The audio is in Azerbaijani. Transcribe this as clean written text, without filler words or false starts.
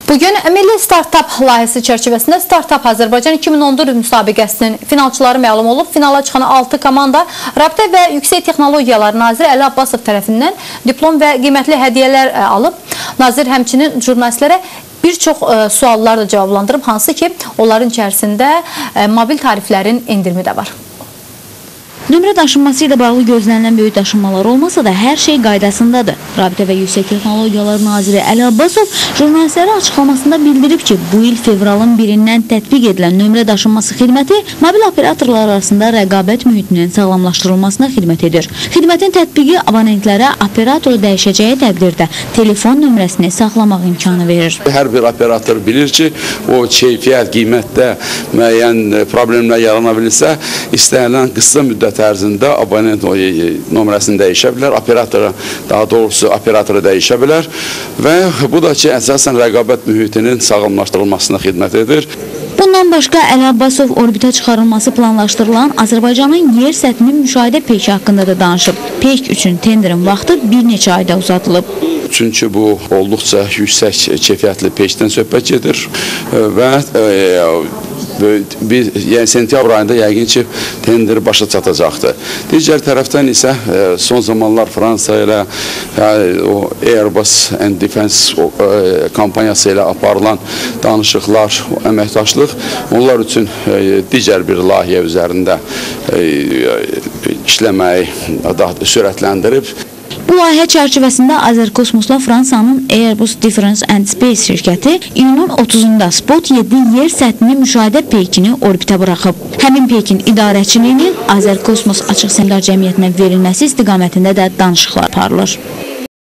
Bugün Milli Startup layihəsi çərçivəsində Startup Azərbaycan 2014 müsabiqəsinin finalçıları məlum olub. Finala çıxan 6 komanda Rabitə və Yüksək Texnologiyalar Naziri Əli Abbasov tərəfindən diplom və qiymətli hədiyyələr alıb. Nazir həmçinin jurnalistlərə bir çox suallar da cavablandırıb, hansı ki, onların içərisində mobil tariflərin endirimi də var. Nömrə daşınması ilə bağlı gözlənilən böyük daşınmalar olmasa da hər şey qaydasındadır. Rabitə və Yüksək Texnologiyalar Naziri Əli Abbasov jurnalistlərə açıqlamasında bildirib ki, bu il fevralın 1-dən tətbiq edilən nömrə daşınması xidməti mobil operatorlar arasında rəqabət mühitinin sağlamlaşdırılmasına xidmət edir. Xidmətin tətbiqi abonentlərə operatoru dəyişəcəyi təqdirdə telefon nömrəsini saxlamaq imkanı verir. Hər bir operator bilir ki, o keyfiyyət, qiymətdə müəyyən problemlər yarana bilirsə, istənilən qısa müddət ərzində abonent nömrəsini dəyişə bilər, daha doğrusu operatoru dəyişə bilər və bu da ki, əsasən rəqabət mühitinin sağlamlaşdırılmasına xidmət edir. Bundan başqa Əli Abbasov orbitə çıxarılması planlaşdırılan Azərbaycanın yer səthinin müşahidə peyki haqqında da danışıb. Peyk üçün tenderin vaxtı bir neçə ayda uzadılıb. Çünki bu olduqca yüksək keyfiyyətli peykdən söhbət gedir və sentyabr ayında yəqin ki, tender başa çatacaqdır. Digər tərəfdən isə son zamanlar Fransa ilə Airbus and Defense kampaniyası ilə aparılan danışıqlar, əməkdaşlıq onlar üçün digər bir layihə üzərində işləməyi sürətləndirib. Bu layihə çərçivəsində Azərkosmosla Fransanın Airbus Defence and Space şirkəti iyunun 30-da Spot 7 yer səthini müşahidə peykini orbitə buraxıb. Həmin peykin idarəçiliyinin Azərkosmos Açıq Səhmdar Cəmiyyətinə verilməsi istiqamətində də danışıqlar aparılır.